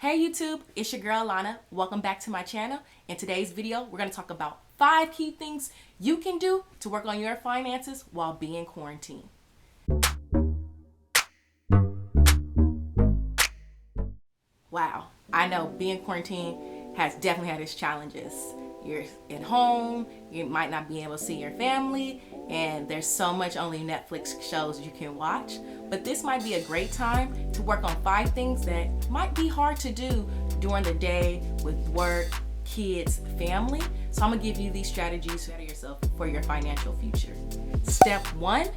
Hey YouTube, it's your girl Lana. Welcome back to my channel. In today's video, we're going to talk about 5 key things you can do to work on your finances while being quarantined. Wow, I know being quarantined has definitely had its challenges. You're at home, you might not be able to see your family, and there's so much only Netflix shows you can watch. But this might be a great time to work on 5 things that might be hard to do during the day with work, kids, family. So I'm gonna give you these strategies to better yourself for your financial future. Step 1,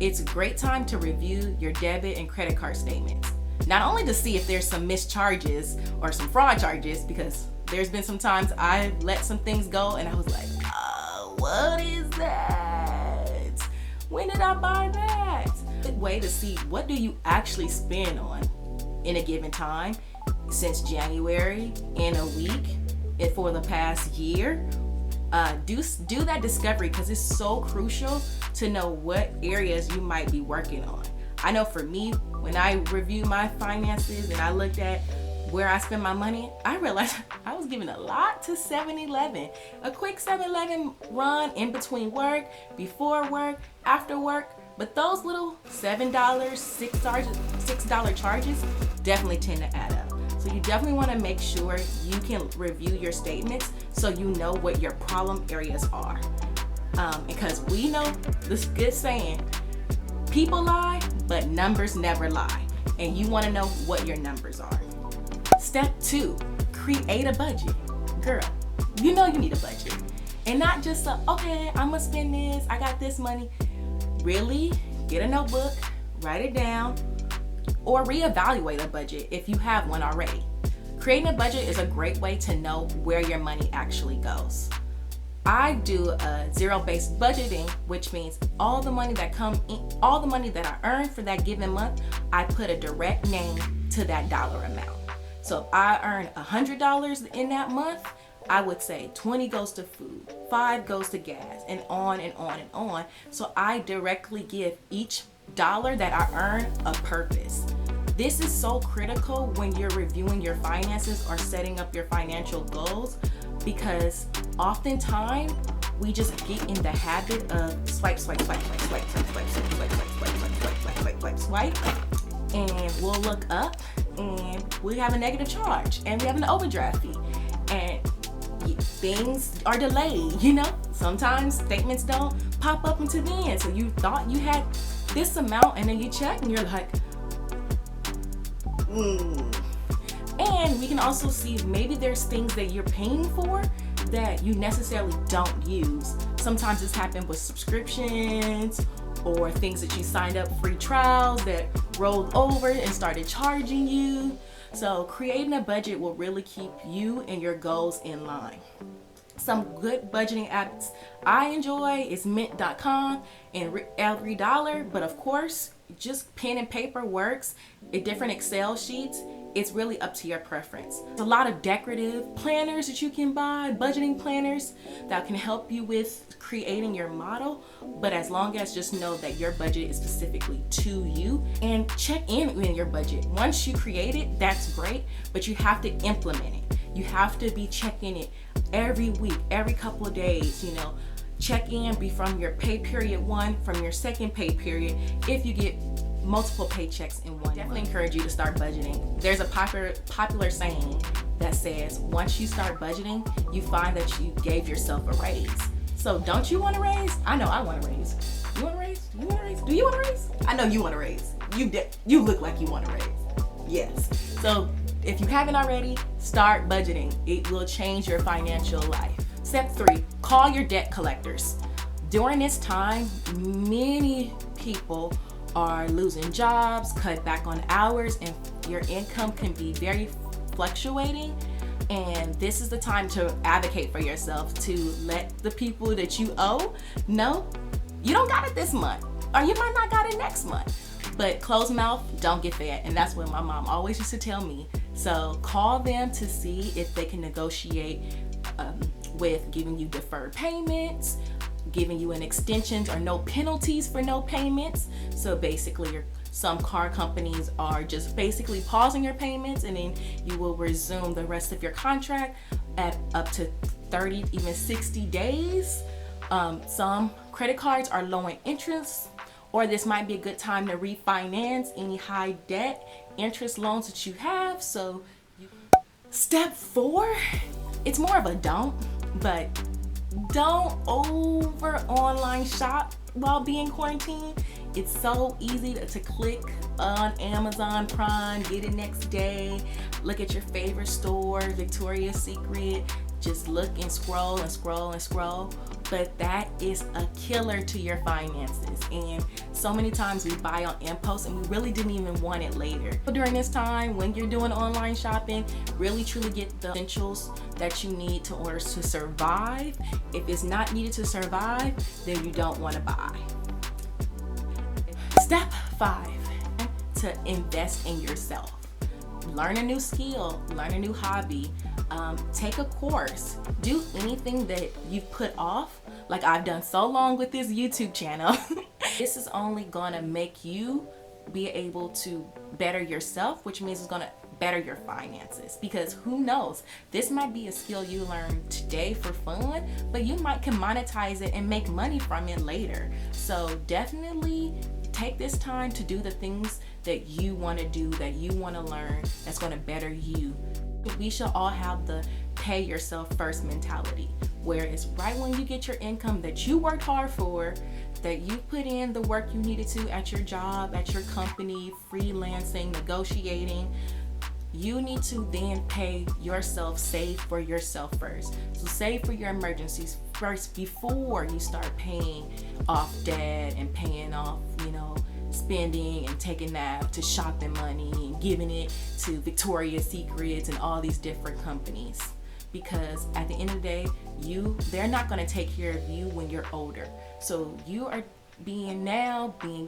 it's a great time to review your debit and credit card statements. Not only to see if there's some missed charges or some fraud charges, because there's been some times I let some things go and I was like, oh, what is that? When did I buy that? Good way to see what do you actually spend on in a given time since January, in a week, and for the past year. Do that discovery because it's so crucial to know what areas you might be working on. I know for me, when I reviewed my finances and I looked at where I spend my money, I realized I was giving a lot to 7-Eleven. A quick 7-Eleven run in between work, before work, after work. But those little $7, $6 charges definitely tend to add up. So you definitely want to make sure you can review your statements so you know what your problem areas are. Because we know this good saying, people lie, but numbers never lie. And you want to know what your numbers are. Step 2, create a budget. Girl, you know you need a budget. And not just okay, I'm gonna spend this, I got this money. Really, get a notebook, write it down, or reevaluate a budget if you have one already. Creating a budget is a great way to know where your money actually goes. I do a zero-based budgeting, which means all the money that I earn for that given month, I put a direct name to that dollar amount. So if I earn $100 in that month, I would say 20 goes to food, 5 goes to gas, and on and on and on. So I directly give each dollar that I earn a purpose. This is so critical when you're reviewing your finances or setting up your financial goals, because oftentimes we just get in the habit of swipe, and we'll look up and we have a negative charge and we have an overdraft fee and things are delayed, Sometimes statements don't pop up until the end. So you thought you had this amount and then you check and you're like, And we can also see maybe there's things that you're paying for that you necessarily don't use. Sometimes it's happened with subscriptions or things that you signed up free trials that rolled over and started charging you. So creating a budget will really keep you and your goals in line. Some good budgeting apps I enjoy is mint.com and Every Dollar, but of course, just pen and paper works. Different Excel sheets, it's really up to your preference. There's a lot of decorative planners that you can buy, budgeting planners that can help you with creating your model, but as long as just know that your budget is specifically to you, and check in with your budget. Once you create it, that's great, but you have to implement it. You have to be checking it every week, every couple of days, Check in, be from your pay period 1, from your second pay period, if you get multiple paychecks in one. Definitely encourage you to start budgeting. There's a popular saying that says, once you start budgeting, you find that you gave yourself a raise. So don't you want a raise? I know I want a raise. You want a raise? You want a raise? Do you want a raise? I know you want a raise. You look like you want a raise. Yes. So if you haven't already, start budgeting. It will change your financial life. Step 3, call your debt collectors. During this time, many people are losing jobs, cut back on hours, and your income can be very fluctuating. And this is the time to advocate for yourself, to let the people that you owe know you don't got it this month, or you might not got it next month. But closed mouth don't get fed, and that's what my mom always used to tell me. So call them to see if they can negotiate with giving you deferred payments, giving you an extension or no penalties for no payments. So basically you're Some car companies are just basically pausing your payments, and then you will resume the rest of your contract at up to 30, even 60 days. Some credit cards are low in interest, or this might be a good time to refinance any high debt interest loans that you have. So step 4, it's more of a don't, but don't over online shop while being quarantined. It's so easy to click on Amazon Prime, get it next day, look at your favorite store, Victoria's Secret, just look and scroll and scroll and scroll. But that is a killer to your finances. And so many times we buy on impulse and we really didn't even want it later. So during this time, when you're doing online shopping, really truly get the essentials that you need in order to survive. If it's not needed to survive, then you don't want to buy. Step 5, to invest in yourself. Learn a new skill, learn a new hobby, take a course, do anything that you've put off, like I've done so long with this YouTube channel. This is only gonna make you be able to better yourself, which means it's gonna better your finances, because who knows, this might be a skill you learn today for fun, but you can monetize it and make money from it later. So definitely take this time to do the things that you want to do, that you want to learn, that's going to better you. We should all have the pay yourself first mentality, where it's right when you get your income that you worked hard for, that you put in the work you needed to at your job, at your company, freelancing, negotiating, you need to then pay yourself, save for yourself first. So save for your emergencies first before you start paying off debt and paying off, spending and taking that to shopping money and giving it to Victoria's Secrets and all these different companies. Because at the end of the day, they're not going to take care of you when you're older. So you are being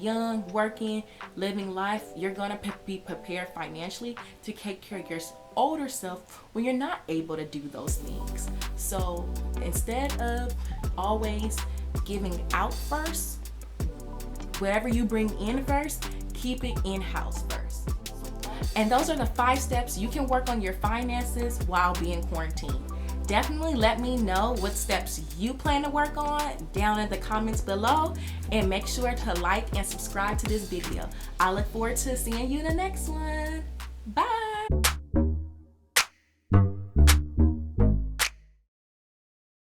young, working, living life, you're going to be prepared financially to take care of your older self when you're not able to do those things. So instead of always giving out first, whatever you bring in first, keep it in-house first. And those are the 5 steps you can work on your finances while being quarantined. Definitely let me know what steps you plan to work on down in the comments below, and make sure to like and subscribe to this video. I look forward to seeing you in the next one. Bye.